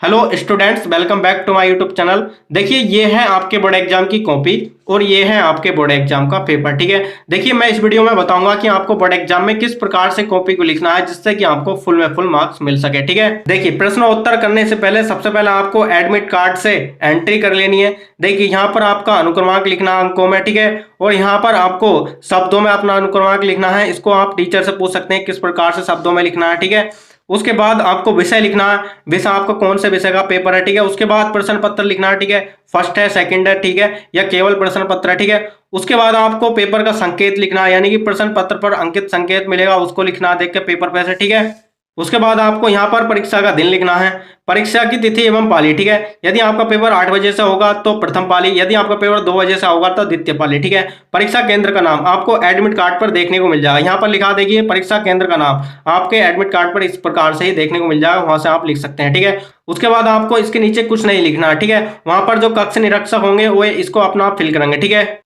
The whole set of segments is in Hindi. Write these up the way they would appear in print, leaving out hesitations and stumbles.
Hello students, welcome back to my YouTube channel. देखिए, ये है आपके बोर्ड एग्जाम की कॉपी और ये है आपके बोर्ड एग्जाम का पेपर। ठीक है, देखिए मैं इस वीडियो में बताऊंगा कि आपको बोर्ड एग्जाम में किस प्रकार से कॉपी को लिखना है जिससे कि आपको फुल में फुल मार्क्स मिल सके। ठीक है, देखिए प्रश्न उत्तर करने से पहले सबसे पहले आपको एडमिट कार्ड से एंट्री कर लेनी है। देखिए यहाँ पर आपका अनुक्रमांक लिखना अंकों में। ठीक है, और यहाँ पर आपको शब्दों में अपना अनुक्रमांक लिखना है। इसको आप टीचर से पूछ सकते हैं किस प्रकार से शब्दों में लिखना है। ठीक है, उसके बाद आपको विषय लिखना है, विषय आपको कौन से विषय का पेपर है। ठीक है, उसके बाद प्रश्न पत्र लिखना है। ठीक है, फर्स्ट है, सेकंड है, ठीक है, या केवल प्रश्न पत्र है। ठीक है, उसके बाद आपको पेपर का संकेत लिखना है, यानी कि प्रश्न पत्र पर अंकित संकेत मिलेगा उसको लिखना है देख के पेपर पे से। ठीक है, उसके बाद आपको यहाँ पर परीक्षा का दिन लिखना है, परीक्षा की तिथि एवं पाली। ठीक है, यदि आपका पेपर 8 बजे से होगा तो प्रथम पाली, यदि आपका पेपर 2 बजे से होगा तो द्वितीय पाली। ठीक है, परीक्षा केंद्र का नाम आपको एडमिट कार्ड पर देखने को मिल जाएगा। यहाँ पर लिखा देखिए परीक्षा केंद्र का नाम आपके एडमिट कार्ड पर इस प्रकार से ही देखने को मिल जाएगा, वहां से आप लिख सकते हैं। ठीक है, उसके बाद आपको इसके नीचे कुछ नहीं लिखना है। ठीक है, वहां पर जो कक्ष निरीक्षक होंगे वो इसको अपना फिल करेंगे। ठीक है,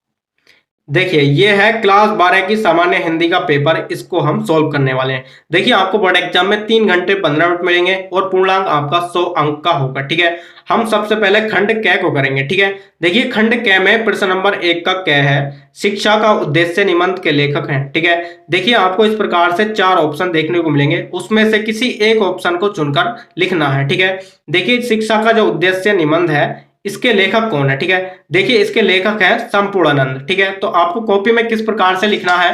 देखिए ये है क्लास 12 की सामान्य हिंदी का पेपर, इसको हम सॉल्व करने वाले हैं। देखिए आपको बोर्ड एग्जाम में 3 घंटे 15 मिनट मिलेंगे और पूर्णांक आपका 100 अंक का होगा। ठीक है, हम सबसे पहले खंड क को करेंगे। ठीक है, देखिए खंड क में प्रश्न नंबर 1 का क है, शिक्षा का उद्देश्य निबंध के लेखक हैं। ठीक है, देखिए आपको इस प्रकार से 4 ऑप्शन देखने को मिलेंगे, उसमें से किसी एक ऑप्शन को चुनकर लिखना है। ठीक है, देखिए शिक्षा का जो उद्देश्य निबंध है इसके लेखक कौन है। ठीक है, देखिए इसके लेखक है संपूर्णानंद। ठीक है, तो आपको कॉपी में किस प्रकार से लिखना है,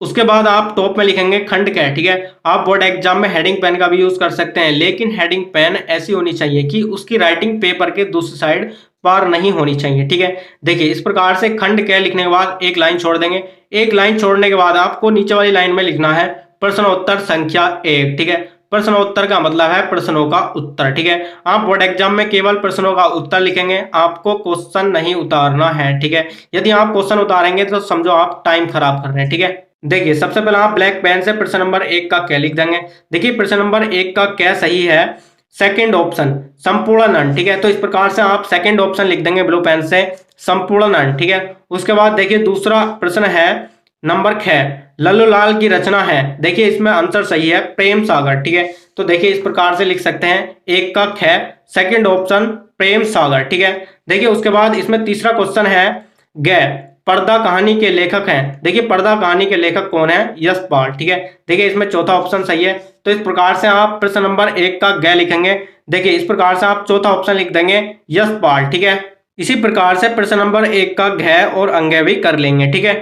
उसके बाद आप टॉप में लिखेंगे खंड क। ठीक है, आप बोर्ड एग्जाम में हेडिंग पेन का भी यूज कर सकते हैं, लेकिन हेडिंग पेन ऐसी होनी चाहिए कि उसकी राइटिंग पेपर के दूसरी साइड पार नहीं होनी चाहिए। ठीक है, देखिए इस प्रकार से खंड क लिखने के बाद एक लाइन छोड़ देंगे। एक लाइन छोड़ने के बाद आपको नीचे वाली लाइन में लिखना है प्रश्नोत्तर संख्या 1। ठीक है, प्रश्नोत्तर का मतलब है प्रश्नों का उत्तर। ठीक है, आप बोर्ड एग्जाम में केवल प्रश्नों का उत्तर लिखेंगे, आपको क्वेश्चन नहीं उतारना है। ठीक है, यदि आप क्वेश्चन उतारेंगे तो समझो आप टाइम खराब कर रहे हैं। ठीक है, देखिए सबसे पहले आप ब्लैक पेन से प्रश्न नंबर 1 का क लिख देंगे। देखिए प्रश्न नंबर 1 का क सही है, सेकंड ऑप्शन संपूर्णानंद। ठीक है, तो इस प्रकार से आप सेकंड ऑप्शन लिख देंगे ब्लू पेन से संपूर्णानंद। ठीक है, उसके बाद देखिए दूसरा प्रश्न है नंबर ख, लल्लूलाल की रचना है। देखिए इसमें आंसर सही है प्रेम सागर। ठीक है, तो देखिए इस प्रकार से लिख सकते हैं 1 का ख, सेकंड ऑप्शन प्रेम सागर। ठीक है, देखिए उसके बाद इसमें तीसरा क्वेश्चन है ग, पर्दा कहानी के लेखक हैं। देखिए पर्दा कहानी के लेखक कौन है, यशपाल। ठीक है, देखिए इसमें चौथा ऑप्शन सही है, तो इस प्रकार से आप प्रश्न नंबर 1 का ग लिखेंगे। देखिए इस प्रकार से आप चौथा ऑप्शन लिख देंगे यशपाल। ठीक है, इसी प्रकार से प्रश्न नंबर 1 का घ और अंग भी कर लेंगे। ठीक है,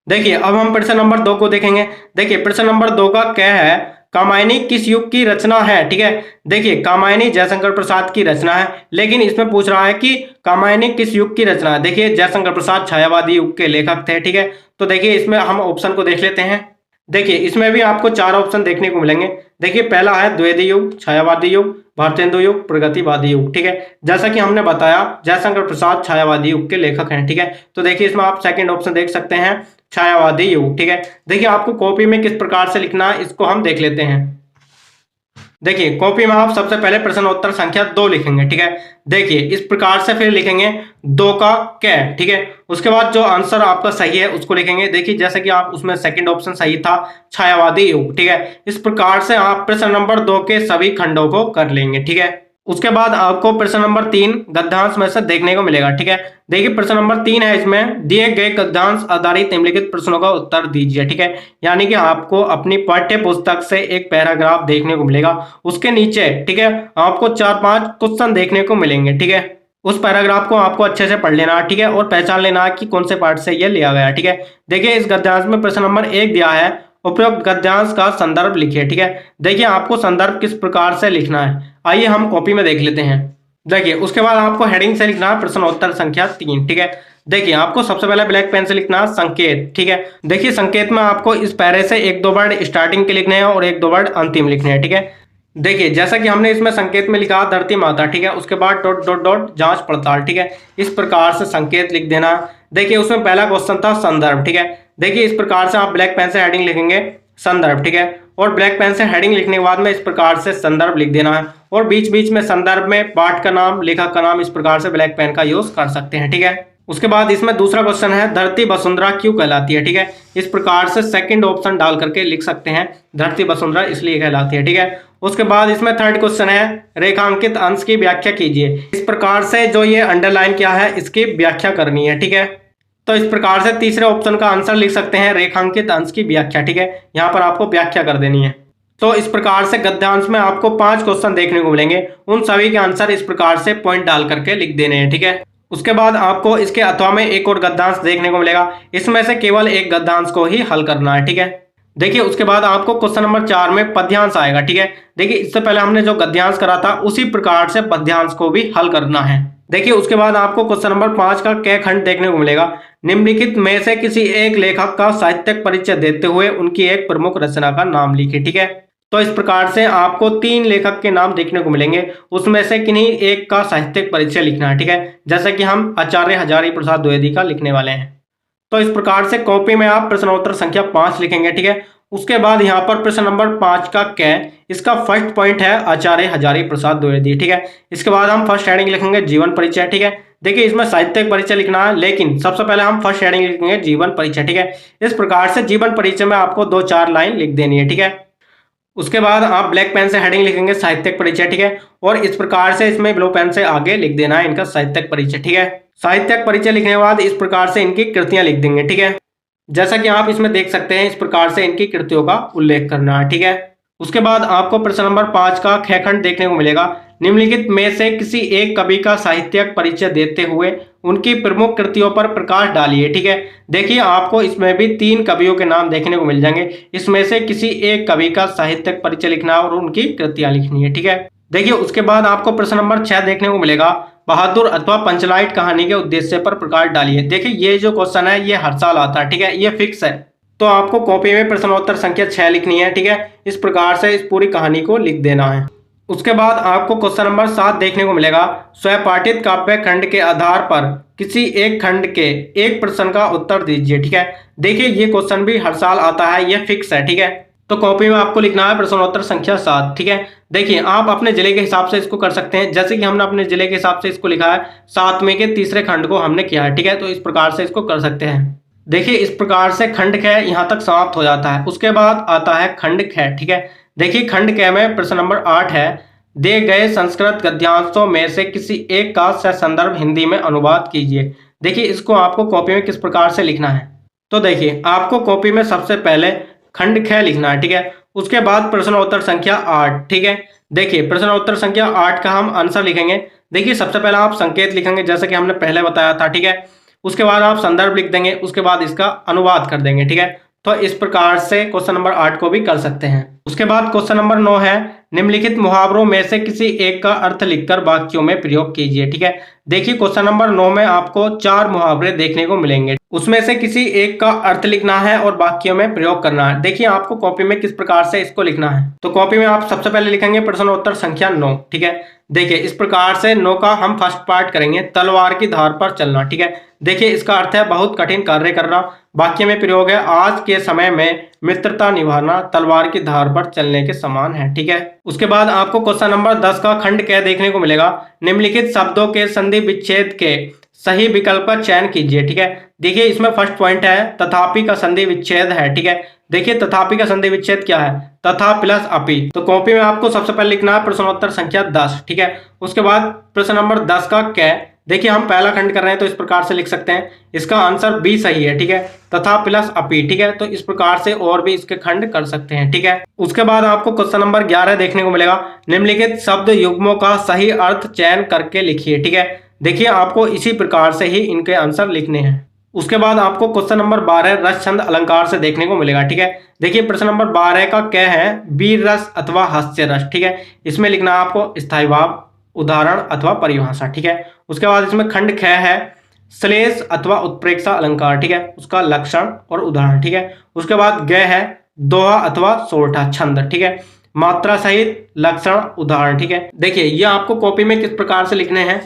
देखिए अब हम प्रश्न नंबर 2 को देखेंगे। देखिए प्रश्न नंबर 2 का क्या है, कामायनी किस युग की रचना है। ठीक है, देखिए कामायनी जयशंकर प्रसाद की रचना है, लेकिन इसमें पूछ रहा है कि कामायनी किस युग की रचना है। देखिए जयशंकर प्रसाद छायावादी युग के लेखक थे। ठीक है, तो देखिए इसमें हम ऑप्शन को देख लेते हैं। देखिए इसमें भी आपको 4 ऑप्शन देखने को मिलेंगे। देखिए पहला है द्विवेदी युग, छायावादी युग, भारतेंदु युग, प्रगतिवादी युग। ठीक है, जैसा कि हमने बताया जयशंकर प्रसाद छायावादी युग के लेखक हैं। ठीक है, तो देखिए इसमें आप सेकंड ऑप्शन देख सकते हैं छायावादी युग। ठीक है, देखिए आपको कॉपी में किस प्रकार से लिखना है इसको हम देख लेते हैं। देखिए कॉपी में आप सबसे पहले प्रश्नोत्तर संख्या 2 लिखेंगे। ठीक है, देखिए इस प्रकार से फिर लिखेंगे 2 का क। ठीक है, उसके बाद जो आंसर आपका सही है उसको लिखेंगे। देखिए जैसे कि आप उसमें सेकंड ऑप्शन सही था छायावादी युग। ठीक है, इस प्रकार से आप प्रश्न नंबर 2 के सभी खंडों को कर लेंगे। ठीक है, उसके बाद आपको प्रश्न नंबर 3 गद्यांश में से देखने को मिलेगा। ठीक है, देखिए प्रश्न नंबर 3 है, इसमें दिए गए गद्यांश आधारित निम्नलिखित प्रश्नों का उत्तर दीजिए। ठीक है, यानी कि आपको अपनी पाठ्य पुस्तक से एक पैराग्राफ देखने को मिलेगा, उसके नीचे ठीक है आपको 4-5 क्वेश्चन देखने को मिलेंगे। ठीक है, उस पैराग्राफ को आपको अच्छे से पढ़ लेना है। ठीक है, और पहचान लेना है कि कौन से पार्ट से यह लिया गया। ठीक है, देखिए इस गद्यांश में प्रश्न नंबर 1 दिया है, उपरोक्त गद्यांश का संदर्भ लिखिए। ठीक है, देखिए आपको संदर्भ किस प्रकार से लिखना है, आइए हम कॉपी में देख लेते हैं। देखिए उसके बाद आपको हेडिंग से लिखना है प्रश्नोत्तर संख्या 3। ठीक है, देखिए आपको सबसे पहले ब्लैक पेन से लिखना है संकेत। ठीक है, देखिए संकेत में आपको इस पैरे से 1-2 वर्ड स्टार्टिंग के लिखने हैं और 1-2 वर्ड अंतिम लिखने हैं। ठीक है, देखिए जैसा कि हमने इसमें संकेत में लिखा धरती माता। ठीक है, उसके बाद डॉट डॉट डॉट जांच पड़ताल। ठीक है, इस प्रकार से संकेत लिख देना। देखिए उसमें पहला क्वेश्चन था संदर्भ। ठीक है, देखिए इस प्रकार से आप ब्लैक पेन से हेडिंग लिखेंगे संदर्भ। ठीक है, और ब्लैक पेन से हेडिंग लिखने के बाद में इस प्रकार से संदर्भ लिख देना है, और बीच बीच में संदर्भ में पाठ का नाम लेखक का नाम इस प्रकार से ब्लैक पेन का यूज कर सकते हैं। ठीक है, उसके बाद इसमें दूसरा क्वेश्चन है, धरती वसुंधरा क्यों कहलाती है, ठीक है। इस प्रकार से सेकंड ऑप्शन डाल करके लिख सकते हैं, धरती वसुंधरा इसलिए कहलाती है, ठीक है। उसके बाद इसमें थर्ड क्वेश्चन है, रेखांकित अंश की व्याख्या कीजिए। इस प्रकार से जो ये अंडरलाइन क्या है, इसकी व्याख्या करनी है, ठीक है। तो इस प्रकार से तीसरे ऑप्शन का आंसर लिख सकते हैं, रेखांकित अंश की व्याख्या, ठीक है। यहाँ पर आपको व्याख्या कर देनी है। तो इस प्रकार से गद्यांश में आपको 5 क्वेश्चन देखने को मिलेंगे, उन सभी के आंसर इस प्रकार से पॉइंट डाल करके लिख देने हैं, ठीक है। उसके बाद आपको इसके अथवा में एक और गद्यांश देखने को मिलेगा, इसमें से केवल एक गद्यांश को ही हल करना है, ठीक है। देखिए उसके बाद आपको क्वेश्चन नंबर 4 में पद्यांश आएगा, ठीक है। देखिए इससे पहले हमने जो गद्यांश करा था उसी प्रकार से पद्यांश को भी हल करना है। देखिए उसके बाद आपको क्वेश्चन नंबर 5 का क खंड देखने को मिलेगा, निम्नलिखित में से किसी एक लेखक का साहित्यिक परिचय देते हुए उनकी एक प्रमुख रचना का नाम लिखे, ठीक है। तो इस प्रकार से आपको 3 लेखक के नाम देखने को मिलेंगे, उसमें से किन्हीं एक का साहित्यिक परिचय लिखना है, ठीक है। जैसे कि हम आचार्य हजारी प्रसाद द्विवेदी का लिखने वाले हैं। तो इस प्रकार से कॉपी में आप प्रश्नोत्तर संख्या 5 लिखेंगे, ठीक है। उसके बाद यहाँ पर प्रश्न नंबर 5 का क, इसका फर्स्ट पॉइंट है आचार्य हजारी प्रसाद द्विवेदी, ठीक है। इसके बाद हम फर्स्ट हेडिंग लिखेंगे जीवन परिचय, ठीक है। देखिए इसमें साहित्यिक परिचय लिखना है, लेकिन सबसे पहले हम फर्स्ट हेडिंग लिखेंगे जीवन परिचय, ठीक है। इस प्रकार से जीवन परिचय में आपको 2-4 लाइन लिख देनी है, ठीक है। उसके बाद आप ब्लैक पेन से हेडिंग लिखेंगे साहित्यिक परिचय, ठीक है। और इस प्रकार से इसमें ब्लू पेन से आगे लिख देना है इनका साहित्यिक परिचय, ठीक है। साहित्यिक परिचय लिखने के बाद इस प्रकार से इनकी कृतियां लिख देंगे, ठीक है। जैसा कि आप इसमें देख सकते हैं, इस प्रकार से इनकी कृतियों का उल्लेख करना है, ठीक है। उसके बाद आपको प्रश्न नंबर 5 का ख खंड देखने को मिलेगा, निम्नलिखित में से किसी एक कवि का साहित्यिक परिचय देते हुए उनकी प्रमुख कृतियों पर प्रकाश डालिए, ठीक है। देखिए आपको इसमें भी 3 कवियों के नाम देखने को मिल जाएंगे, इसमें से किसी एक कवि का साहित्यिक परिचय लिखना और उनकी कृतियां लिखनी है, ठीक है। देखिए उसके बाद आपको प्रश्न नंबर 6 देखने को मिलेगा, बहादुर अथवा पंचलाइट कहानी के उद्देश्य पर प्रकाश डालिए। देखिए ये जो क्वेश्चन है ये हर साल आता है, ठीक है, ये फिक्स है। तो आपको कॉपी में प्रश्नोत्तर संख्या 6 लिखनी है, ठीक है। इस प्रकार से इस पूरी कहानी को लिख देना है। उसके बाद आपको क्वेश्चन नंबर 7 देखने को मिलेगा, स्वपाठित काव्य खंड के आधार पर किसी एक खंड के एक प्रश्न का उत्तर दीजिए, ठीक है। देखिए ये क्वेश्चन भी हर साल आता है, ये फिक्स है, ठीक है। तो कॉपी में आपको लिखना है प्रश्नोत्तर संख्या 7, ठीक है। देखिए आप अपने जिले के हिसाब से इसको कर सकते हैं, जैसे कि हमने अपने जिले के हिसाब से इसको लिखा है, 7वें के तीसरे खंड को हमने किया है, ठीक है। तो इस प्रकार से इसको कर सकते हैं। देखिए इस प्रकार से खंड ख यहाँ तक समाप्त हो जाता है। उसके बाद आता है खंड ख, ठीक है। देखिए खंड ख में प्रश्न नंबर 8 है, दे गए संस्कृत गद्यांशों में से किसी एक का ससंदर्भ हिंदी में अनुवाद कीजिए। देखिए इसको आपको कॉपी में किस प्रकार से लिखना है, तो देखिए आपको कॉपी में सबसे पहले खंड ख लिखना है, ठीक है। उसके बाद प्रश्नोत्तर संख्या 8, ठीक है। देखिए प्रश्नोत्तर संख्या 8 का हम आंसर लिखेंगे। देखिए सबसे पहले आप संकेत लिखेंगे, जैसे कि हमने पहले बताया था, ठीक है। उसके बाद आप संदर्भ लिख देंगे, उसके बाद इसका अनुवाद कर देंगे, ठीक है। तो इस प्रकार से क्वेश्चन नंबर 8 को भी कर सकते हैं। उसके बाद क्वेश्चन नंबर 9 है, निम्नलिखित मुहावरों में से किसी एक का अर्थ लिखकर वाक्यों में प्रयोग कीजिए, ठीक है। देखिए क्वेश्चन नंबर 9 में आपको 4 मुहावरे देखने को मिलेंगे, उसमें से किसी एक का अर्थ लिखना है और वाक्यों में प्रयोग करना है। देखिए आपको कॉपी में किस प्रकार से इसको लिखना है, तो कॉपी में आप सबसे पहले लिखेंगे प्रश्नोत्तर संख्या 9, ठीक है। देखिए इस प्रकार से 9 का हम फर्स्ट पार्ट करेंगे, तलवार की धार पर चलना, ठीक है। देखिए इसका अर्थ है बहुत कठिन कार्य करना, वाक्य में प्रयोग है, आज के समय में मित्रता निभाना तलवार की धार पर चलने के समान है, ठीक है। उसके बाद आपको क्वेश्चन नंबर 10 का खंड क देखने को मिलेगा, निम्नलिखित शब्दों के संधि विच्छेद के सही विकल्प का चयन कीजिए, ठीक है। देखिए इसमें फर्स्ट पॉइंट है, तथापि का संधि विच्छेद है, ठीक है। देखिए तथापि का संधि विच्छेद क्या है, तथा प्लस अपि। तो कॉपी में आपको सबसे पहले लिखना है प्रश्नोत्तर संख्या 10, ठीक है। उसके बाद प्रश्न नंबर 10 का क, देखिए हम पहला खंड कर रहे हैं तो इस प्रकार से लिख सकते हैं, इसका आंसर बी सही है, ठीक है, तथा प्लस अपि, ठीक है। तो इस प्रकार से और भी इसके खंड कर सकते हैं, ठीक है। उसके बाद आपको क्वेश्चन नंबर 11 देखने को मिलेगा, निम्नलिखित शब्द युग्मों का सही अर्थ चयन करके लिखिए, ठीक है। देखिए आपको इसी प्रकार से ही इनके आंसर लिखने हैं। उसके बाद आपको क्वेश्चन नंबर 12 रस छंद अलंकार से देखने को मिलेगा, ठीक है। देखिए प्रश्न नंबर 12 का क्या है, वीर रस अथवा हास्य रस, ठीक है। इसमें लिखना है आपको स्थायी भाव, उदाहरण अथवा परिभाषा, ठीक है। उसके बाद इसमें खंड ख है, श्लेष अथवा उत्प्रेक्षा अलंकार, ठीक है, उसका लक्षण और उदाहरण, ठीक है। उसके बाद ग है, दोहा अथवा सोरठा छंद, ठीक है, मात्रा सहित लक्षण उदाहरण, ठीक है। देखिए ये आपको कॉपी में किस प्रकार से लिखने हैं,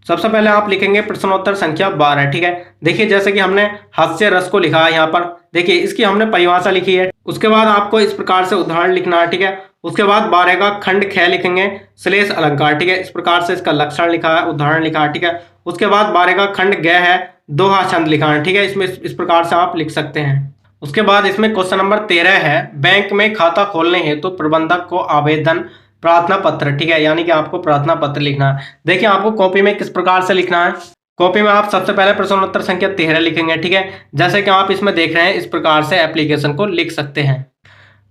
सबसे पहले आप लिखेंगे प्रश्नोत्तर संख्या 12, ठीक है। देखिए जैसे कि हमने हास्य रस को लिखा है यहाँ पर, देखिए इसकी हमने परिभाषा लिखी है। उसके बाद आपको इस प्रकार से उदाहरण लिखना है, ठीक है। उसके बाद 12 का खंड ख लिखेंगे श्लेष अलंकार, ठीक है। इस प्रकार से इसका लक्षण लिखा है, उदाहरण लिखा है, ठीक है। उसके बाद 12 का खंड ग है, दोहा छंद लिखा है, ठीक है। इसमें इस प्रकार से आप लिख सकते हैं। उसके बाद इसमें क्वेश्चन नंबर 13 है, बैंक में खाता खोलने हेतु तो प्रबंधक को आवेदन प्रार्थना पत्र, ठीक है, यानी कि आपको प्रार्थना पत्र लिखना है। देखिए आपको कॉपी में किस प्रकार से लिखना है। कॉपी में आप सबसे पहले प्रश्न उत्तर संख्या 13 लिखेंगे, ठीक है। जैसे कि आप इसमें देख रहे हैं, इस प्रकार से एप्लीकेशन को लिख सकते हैं।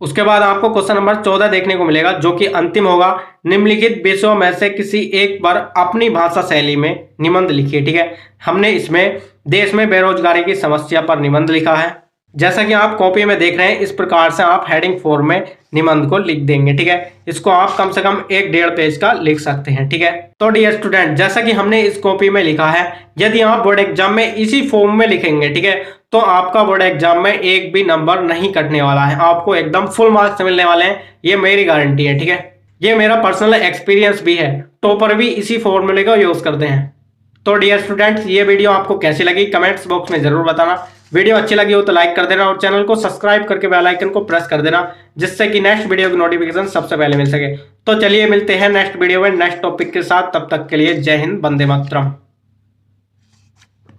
उसके बाद आपको क्वेश्चन नंबर 14 देखने को मिलेगा, जो कि अंतिम होगा। निम्नलिखित विषयों में से किसी एक पर अपनी भाषा शैली में निबंध लिखिए, ठीक है। हमने इसमें देश में बेरोजगारी की समस्या पर निबंध लिखा है। जैसा कि आप कॉपी में देख रहे हैं, इस प्रकार से आप हेडिंग 4 में निबंध को लिख देंगे, ठीक है। इसको आप कम से कम 1-1.5 पेज का लिख सकते हैं, ठीक है। तो डियर स्टूडेंट, जैसा कि हमने इस कॉपी में लिखा है, यदि आप बोर्ड एग्जाम में इसी फॉर्म में लिखेंगे, ठीक है, तो आपका बोर्ड एग्जाम में एक भी नंबर नहीं कटने वाला है, आपको एकदम फुल मार्क्स मिलने वाले हैं, ये मेरी गारंटी है, ठीक है। ये मेरा पर्सनल एक्सपीरियंस भी है, टॉपर भी इसी फॉर्मूले का यूज करते हैं। तो डियर स्टूडेंट्स, ये वीडियो आपको कैसी लगी कमेंट्स बॉक्स में जरूर बताना। वीडियो अच्छी लगी हो तो लाइक कर देना और चैनल को सब्सक्राइब करके बेल आइकन को प्रेस कर देना, जिससे कि नेक्स्ट वीडियो की नोटिफिकेशन सबसे पहले मिल सके। तो चलिए मिलते हैं नेक्स्ट वीडियो में नेक्स्ट टॉपिक के साथ, तब तक के लिए जय हिंद, वंदे मातरम।